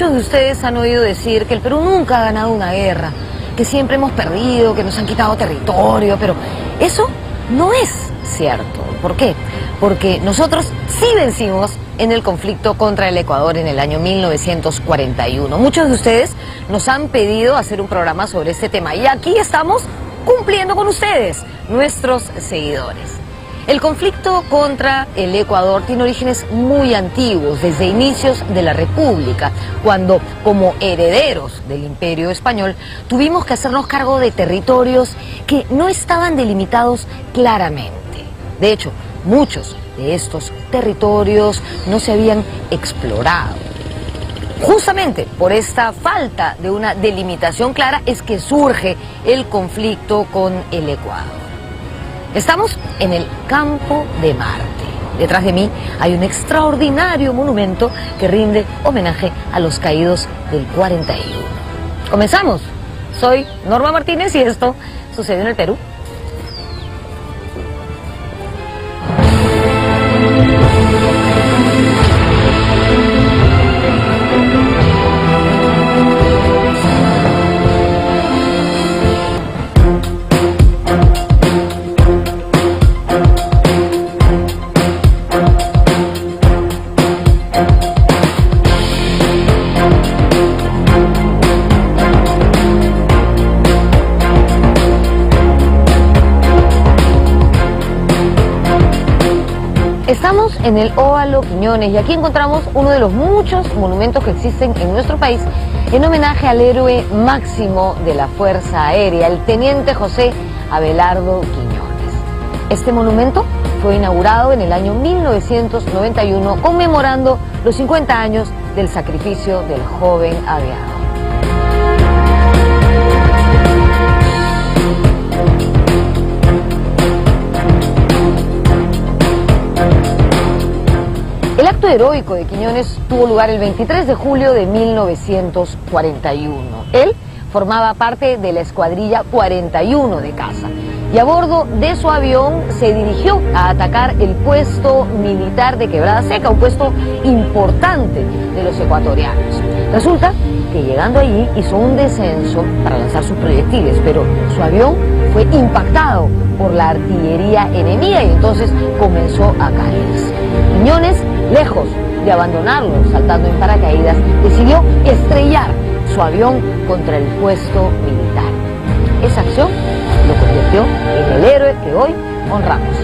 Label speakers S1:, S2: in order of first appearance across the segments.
S1: Muchos de ustedes han oído decir que el Perú nunca ha ganado una guerra, que siempre hemos perdido, que nos han quitado territorio, pero eso no es cierto. ¿Por qué? Porque nosotros sí vencimos en el conflicto contra el Ecuador en el año 1941. Muchos de ustedes nos han pedido hacer un programa sobre este tema y aquí estamos cumpliendo con ustedes, nuestros seguidores. El conflicto contra el Ecuador tiene orígenes muy antiguos, desde inicios de la República, cuando, como herederos del Imperio Español, tuvimos que hacernos cargo de territorios que no estaban delimitados claramente. De hecho, muchos de estos territorios no se habían explorado. Justamente por esta falta de una delimitación clara es que surge el conflicto con el Ecuador. Estamos en el Campo de Marte. Detrás de mí hay un extraordinario monumento que rinde homenaje a los caídos del 41. Comenzamos. Soy Norma Martínez y esto sucede en el Perú. Estamos en el Óvalo Quiñones y aquí encontramos uno de los muchos monumentos que existen en nuestro país en homenaje al héroe máximo de la Fuerza Aérea, el teniente José Abelardo Quiñones. Este monumento fue inaugurado en el año 1991 conmemorando los 50 años del sacrificio del joven aviador. El acto heroico de Quiñones tuvo lugar el 23 de julio de 1941. Él formaba parte de la escuadrilla 41 de caza y a bordo de su avión se dirigió a atacar el puesto militar de Quebrada Seca, un puesto importante de los ecuatorianos. Resulta que llegando allí hizo un descenso para lanzar sus proyectiles, pero su avión fue impactado por la artillería enemiga y entonces comenzó a caerse. Quiñones, lejos de abandonarlo saltando en paracaídas, decidió estrellar su avión contra el puesto militar. Esa acción lo convirtió en el héroe que hoy honramos.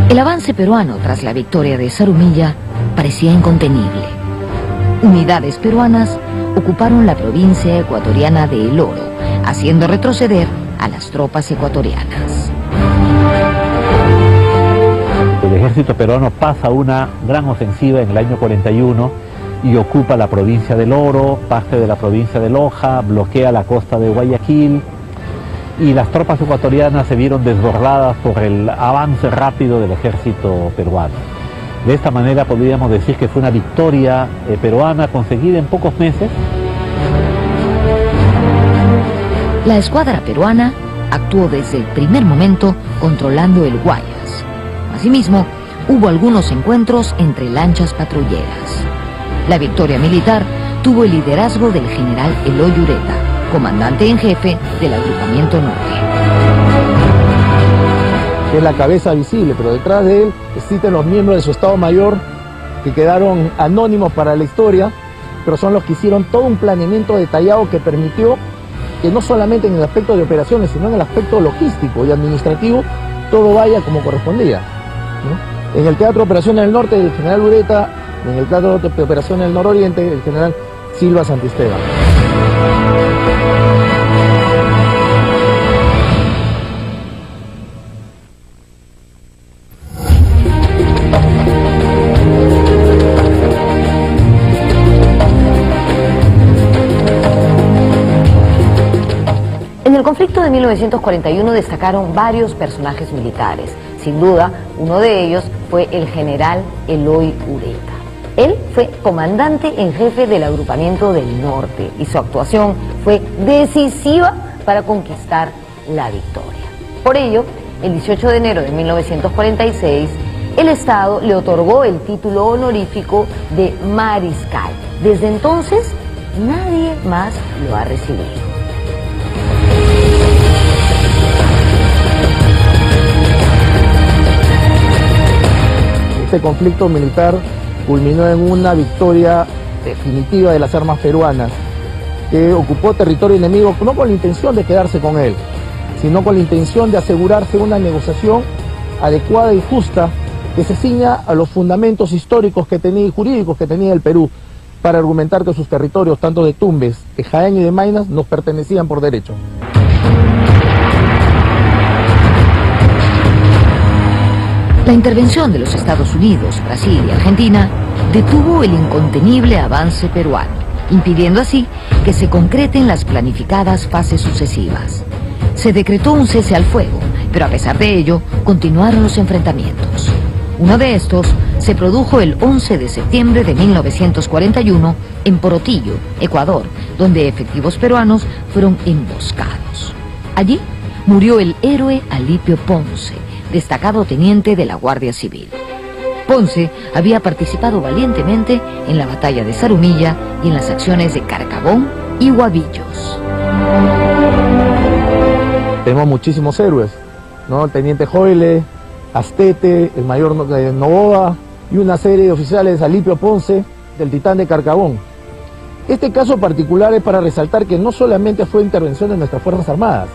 S1: El avance peruano tras la victoria de Zarumilla parecía incontenible. Unidades peruanas ocuparon la provincia ecuatoriana de El Oro, haciendo retroceder a las tropas ecuatorianas.
S2: El ejército peruano pasa una gran ofensiva en el año 41 y ocupa la provincia del Oro, parte de la provincia de Loja, bloquea la costa de Guayaquil, y las tropas ecuatorianas se vieron desbordadas por el avance rápido del ejército peruano. De esta manera podríamos decir que fue una victoria peruana conseguida en pocos meses.
S1: La escuadra peruana actuó desde el primer momento controlando el Guayas. Asimismo, hubo algunos encuentros entre lanchas patrulleras. La victoria militar tuvo el liderazgo del general Eloy Ureta, comandante en jefe del agrupamiento norte.
S3: Es la cabeza visible, pero detrás de él existen los miembros de su Estado Mayor que quedaron anónimos para la historia, pero son los que hicieron todo un planeamiento detallado que permitió que no solamente en el aspecto de operaciones, sino en el aspecto logístico y administrativo, todo vaya como correspondía, ¿no? En el Teatro de Operaciones del Norte, el general Ureta, en el Teatro de Operaciones del Nororiente, el general Silva Santisteban. En el conflicto de 1941 destacaron varios personajes militares.
S1: Sin duda, uno de ellos fue el general Eloy Ureta. Él fue comandante en jefe del agrupamiento del norte y su actuación fue decisiva para conquistar la victoria. Por ello, el 18 de enero de 1946, el Estado le otorgó el título honorífico de mariscal. Desde entonces, nadie más lo ha recibido.
S3: Este conflicto militar culminó en una victoria definitiva de las armas peruanas, que ocupó territorio enemigo no con la intención de quedarse con él, sino con la intención de asegurarse una negociación adecuada y justa que se ciña a los fundamentos históricos que tenía y jurídicos que tenía el Perú para argumentar que sus territorios, tanto de Tumbes, de Jaén y de Maynas, nos pertenecían por derecho.
S1: La intervención de los Estados Unidos, Brasil y Argentina detuvo el incontenible avance peruano, impidiendo así que se concreten las planificadas fases sucesivas. Se decretó un cese al fuego, pero a pesar de ello, continuaron los enfrentamientos. Uno de estos se produjo el 11 de septiembre de 1941 en Porotillo, Ecuador, donde efectivos peruanos fueron emboscados. Allí murió el héroe Alipio Ponce, destacado teniente de la Guardia Civil. Ponce había participado valientemente en la batalla de Zarumilla y en las acciones de Carcabón y Huavillos.
S3: Tenemos muchísimos héroes, ¿no? El teniente Joile, Astete, el mayor Novoa y una serie de oficiales, Alipio Ponce, del Titán de Carcabón. Este caso particular es para resaltar que no solamente fue intervención de nuestras Fuerzas Armadas,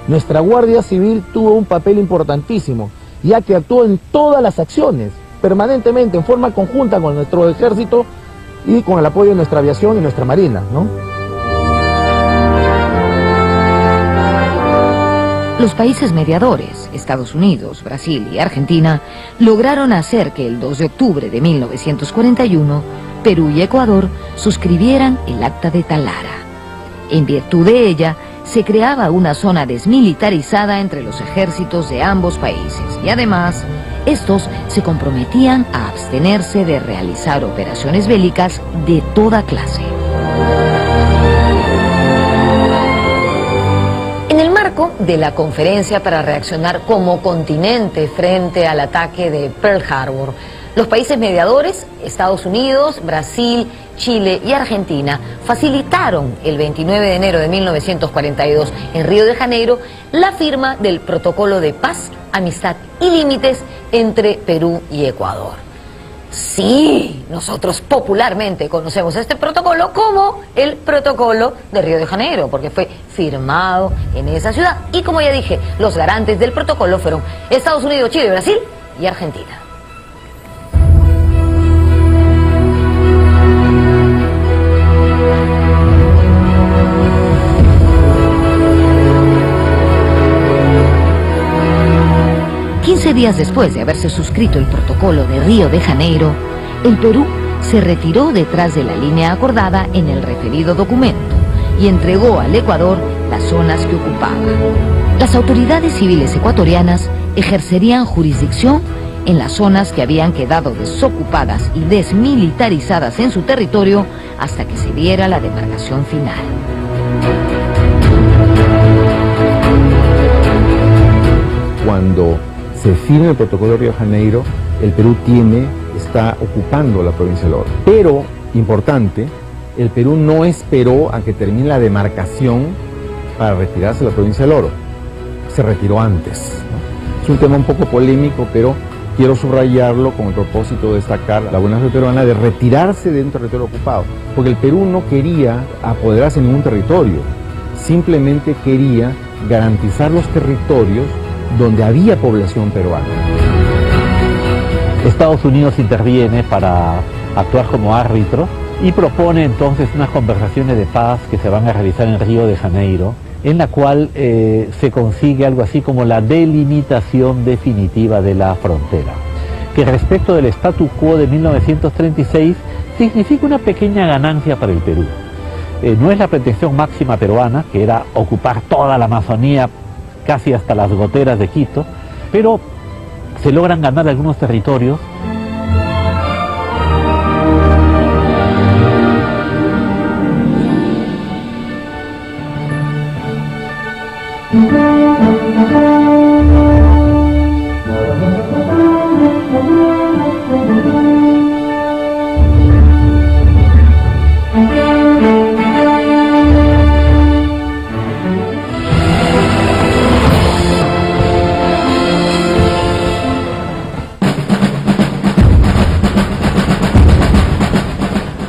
S3: nuestra Guardia Civil tuvo un papel importantísimo, ya que actuó en todas las acciones, permanentemente, en forma conjunta con nuestro ejército y con el apoyo de nuestra aviación y nuestra marina, ¿no?
S1: Los países mediadores, Estados Unidos, Brasil y Argentina, lograron hacer que el 2 de octubre de 1941, Perú y Ecuador suscribieran el Acta de Talara. En virtud de ella, se creaba una zona desmilitarizada entre los ejércitos de ambos países y además, estos se comprometían a abstenerse de realizar operaciones bélicas de toda clase. En el marco de la conferencia para reaccionar como continente frente al ataque de Pearl Harbor, los países mediadores, Estados Unidos, Brasil, Chile y Argentina, facilitaron el 29 de enero de 1942 en Río de Janeiro la firma del Protocolo de Paz, Amistad y Límites entre Perú y Ecuador. Sí, nosotros popularmente conocemos este protocolo como el Protocolo de Río de Janeiro, porque fue firmado en esa ciudad. Y como ya dije, los garantes del protocolo fueron Estados Unidos, Chile, Brasil y Argentina. Días después de haberse suscrito el protocolo de Río de Janeiro, el Perú se retiró detrás de la línea acordada en el referido documento y entregó al Ecuador las zonas que ocupaba. Las autoridades civiles ecuatorianas ejercerían jurisdicción en las zonas que habían quedado desocupadas y desmilitarizadas en su territorio hasta que se diera la demarcación final.
S4: Cuando se firma el protocolo de Río de Janeiro, el Perú está ocupando la provincia del Oro. Pero, importante, el Perú no esperó a que termine la demarcación para retirarse de la provincia del Oro. Se retiró antes, ¿no? Es un tema un poco polémico, pero quiero subrayarlo con el propósito de destacar la buena fe peruana de retirarse dentro del territorio ocupado. Porque el Perú no quería apoderarse de ningún territorio, simplemente quería garantizar los territorios donde había población peruana.
S2: Estados Unidos interviene para actuar como árbitro y propone entonces unas conversaciones de paz que se van a realizar en Río de Janeiro, en la cual se consigue algo así como la delimitación definitiva de la frontera, que respecto del statu quo de 1936 significa una pequeña ganancia para el Perú. No es la pretensión máxima peruana, que era ocupar toda la Amazonía casi hasta las goteras de Quito, pero se logran ganar algunos territorios.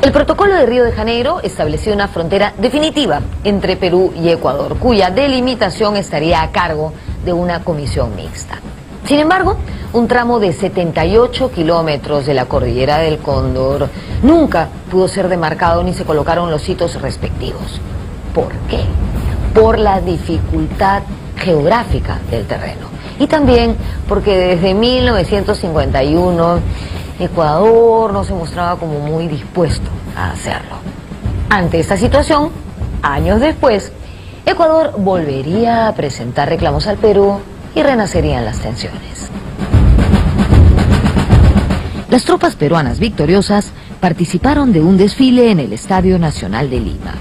S1: El protocolo de Río de Janeiro estableció una frontera definitiva entre Perú y Ecuador, cuya delimitación estaría a cargo de una comisión mixta. Sin embargo, un tramo de 78 kilómetros de la cordillera del Cóndor nunca pudo ser demarcado ni se colocaron los hitos respectivos. ¿Por qué? Por la dificultad geográfica del terreno. Y también porque desde 1951 Ecuador no se mostraba como muy dispuesto a hacerlo. Ante esta situación, años después, Ecuador volvería a presentar reclamos al Perú y renacerían las tensiones. Las tropas peruanas victoriosas participaron de un desfile en el Estadio Nacional de Lima.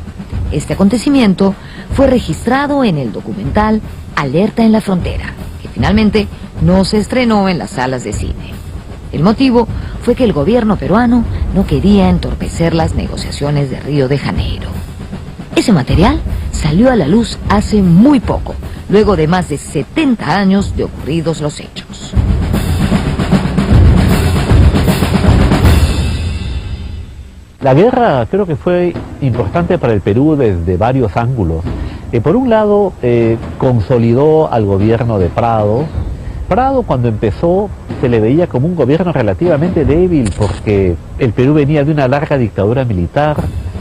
S1: Este acontecimiento fue registrado en el documental Alerta en la Frontera, que finalmente no se estrenó en las salas de cine. El motivo fue que el gobierno peruano no quería entorpecer las negociaciones de Río de Janeiro. Ese material salió a la luz hace muy poco, luego de más de 70 años de ocurridos los hechos.
S2: La guerra creo que fue importante para el Perú desde varios ángulos. Por un lado, consolidó al gobierno de Prado. Prado, cuando empezó, se le veía como un gobierno relativamente débil porque el Perú venía de una larga dictadura militar,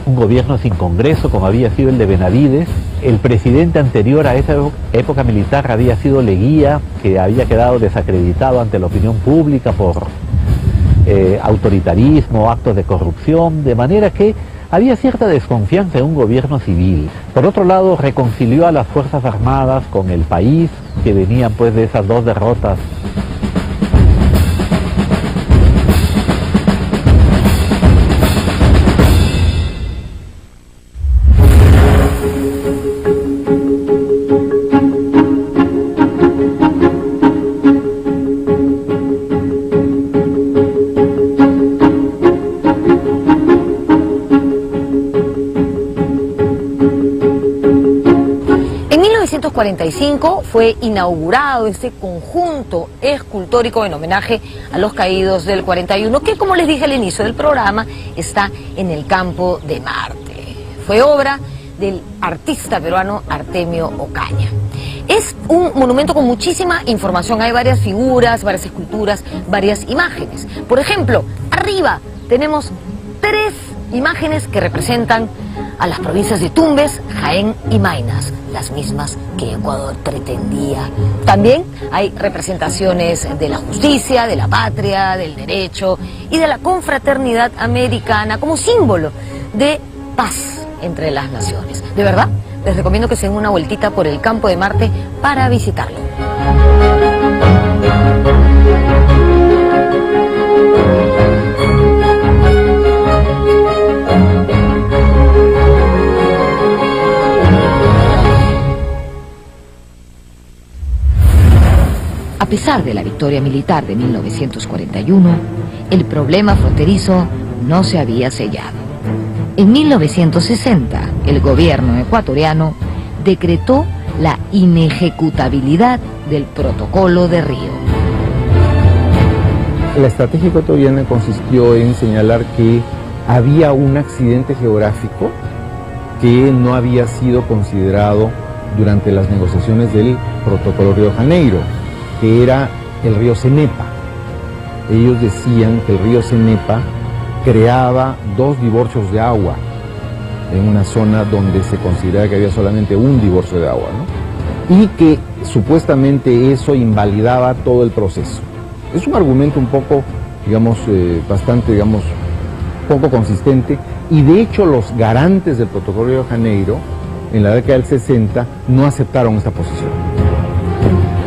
S2: un gobierno sin Congreso como había sido el de Benavides. El presidente anterior a esa época militar había sido Leguía, que había quedado desacreditado ante la opinión pública por autoritarismo, actos de corrupción, de manera que había cierta desconfianza en un gobierno civil. Por otro lado, reconcilió a las Fuerzas Armadas con el país, que venían pues de esas dos derrotas.
S1: En 1945 fue inaugurado este conjunto escultórico en homenaje a los caídos del 41, que, como les dije al inicio del programa, está en el Campo de Marte. Fue obra del artista peruano Artemio Ocaña. Es un monumento con muchísima información, hay varias figuras, varias esculturas, varias imágenes. Por ejemplo, arriba tenemos 3 imágenes que representan a las provincias de Tumbes, Jaén y Maynas, las mismas que Ecuador pretendía. También hay representaciones de la justicia, de la patria, del derecho y de la confraternidad americana como símbolo de paz entre las naciones. De verdad, les recomiendo que se den una vueltita por el Campo de Marte para visitarlo. A pesar de la victoria militar de 1941, el problema fronterizo no se había sellado. En 1960, el gobierno ecuatoriano decretó la inejecutabilidad del Protocolo de Río.
S4: La estrategia ecuatoriana consistió en señalar que había un accidente geográfico que no había sido considerado durante las negociaciones del Protocolo Río de Janeiro, que era el río Cenepa. Ellos decían que el río Cenepa creaba 2 divorcios de agua en una zona donde se consideraba que había solamente un divorcio de agua, ¿no? Y que supuestamente eso invalidaba todo el proceso. Es un argumento un poco, digamos, bastante, digamos, poco consistente, y de hecho los garantes del Protocolo de Río de Janeiro en la década del 60 no aceptaron esta posición.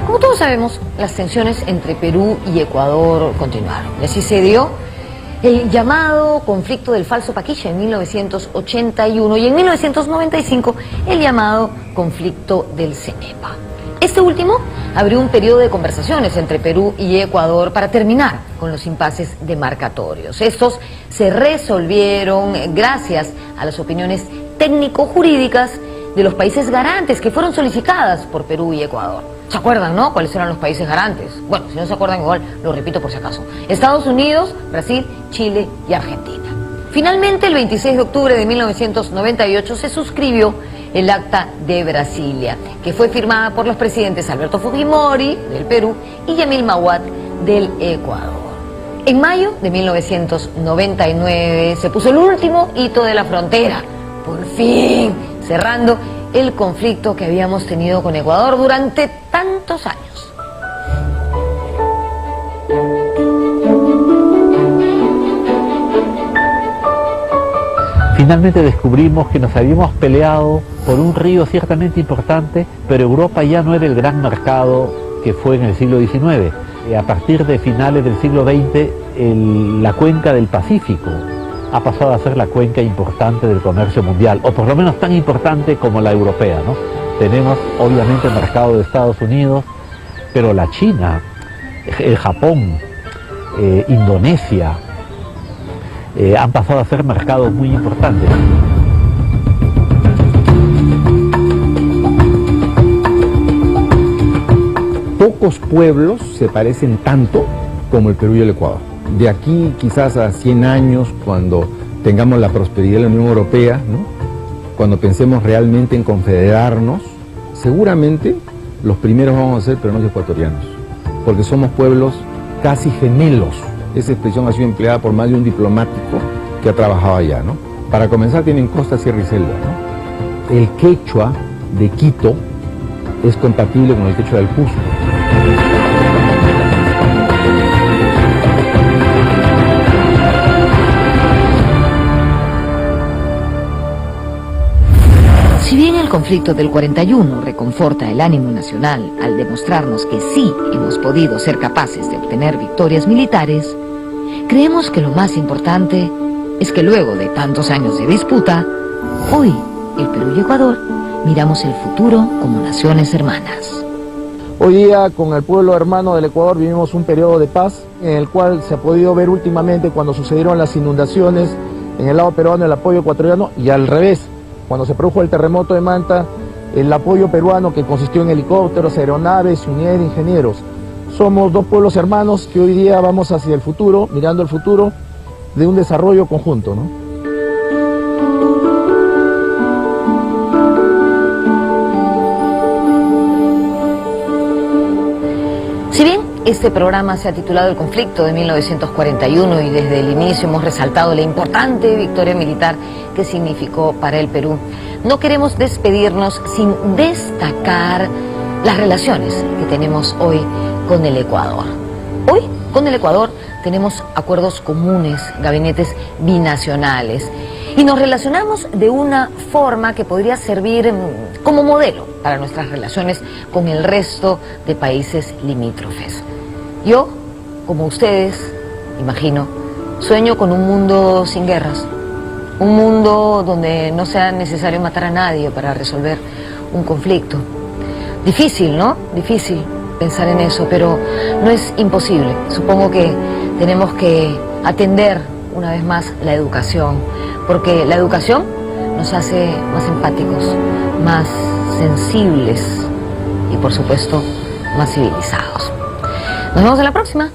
S1: Como todos sabemos, las tensiones entre Perú y Ecuador continuaron. Y así se dio el llamado conflicto del Falso Paquilla en 1981 y en 1995 el llamado conflicto del Cenepa. Este último abrió un periodo de conversaciones entre Perú y Ecuador para terminar con los impases demarcatorios. Estos se resolvieron gracias a las opiniones técnico-jurídicas de los países garantes que fueron solicitadas por Perú y Ecuador. ¿Se acuerdan, no? ¿Cuáles eran los países garantes? Bueno, si no se acuerdan igual, lo repito por si acaso. Estados Unidos, Brasil, Chile y Argentina. Finalmente, el 26 de octubre de 1998 se suscribió el Acta de Brasilia, que fue firmada por los presidentes Alberto Fujimori, del Perú, y Yamil Mahuad, del Ecuador. En mayo de 1999 se puso el último hito de la frontera, por fin, cerrando el conflicto que habíamos tenido con Ecuador durante tantos años.
S2: Finalmente descubrimos que nos habíamos peleado por un río ciertamente importante, pero Europa ya no era el gran mercado que fue en el siglo XIX. A partir de finales del siglo XX, la cuenca del Pacífico ha pasado a ser la cuenca importante del comercio mundial, o por lo menos tan importante como la europea, ¿no? Tenemos obviamente el mercado de Estados Unidos, pero la China, el Japón, Indonesia, han pasado a ser mercados muy importantes.
S4: Pocos pueblos se parecen tanto como el Perú y el Ecuador. De aquí quizás a 100 años, cuando tengamos la prosperidad de la Unión Europea, ¿no? Cuando pensemos realmente en confederarnos, seguramente los primeros vamos a ser peruanos y ecuatorianos, porque somos pueblos casi gemelos. Esa expresión ha sido empleada por más de un diplomático que ha trabajado allá, ¿no? Para comenzar tienen costa, sierra y selva, ¿no? El quechua de Quito es compatible con el quechua del Cusco.
S1: Si bien el conflicto del 41 reconforta el ánimo nacional al demostrarnos que sí hemos podido ser capaces de obtener victorias militares, creemos que lo más importante es que luego de tantos años de disputa, hoy el Perú y Ecuador miramos el futuro como naciones hermanas.
S3: Hoy día con el pueblo hermano del Ecuador vivimos un periodo de paz en el cual se ha podido ver últimamente cuando sucedieron las inundaciones en el lado peruano el apoyo ecuatoriano y al revés. Cuando se produjo el terremoto de Manta, el apoyo peruano que consistió en helicópteros, aeronaves, unidades de ingenieros. Somos dos pueblos hermanos que hoy día vamos hacia el futuro, mirando el futuro de un desarrollo conjunto, ¿no?
S1: Si bien este programa se ha titulado El conflicto de 1941 y desde el inicio hemos resaltado la importante victoria militar que significó para el Perú, no queremos despedirnos sin destacar las relaciones que tenemos hoy con el Ecuador. Hoy con el Ecuador tenemos acuerdos comunes, gabinetes binacionales y nos relacionamos de una forma que podría servir como modelo para nuestras relaciones con el resto de países limítrofes. Yo, como ustedes, imagino, sueño con un mundo sin guerras, un mundo donde no sea necesario matar a nadie para resolver un conflicto. Difícil, ¿no? Difícil pensar en eso, pero no es imposible. Supongo que tenemos que atender una vez más la educación, porque la educación nos hace más empáticos, más sensibles y por supuesto más civilizados. Nos vemos en la próxima.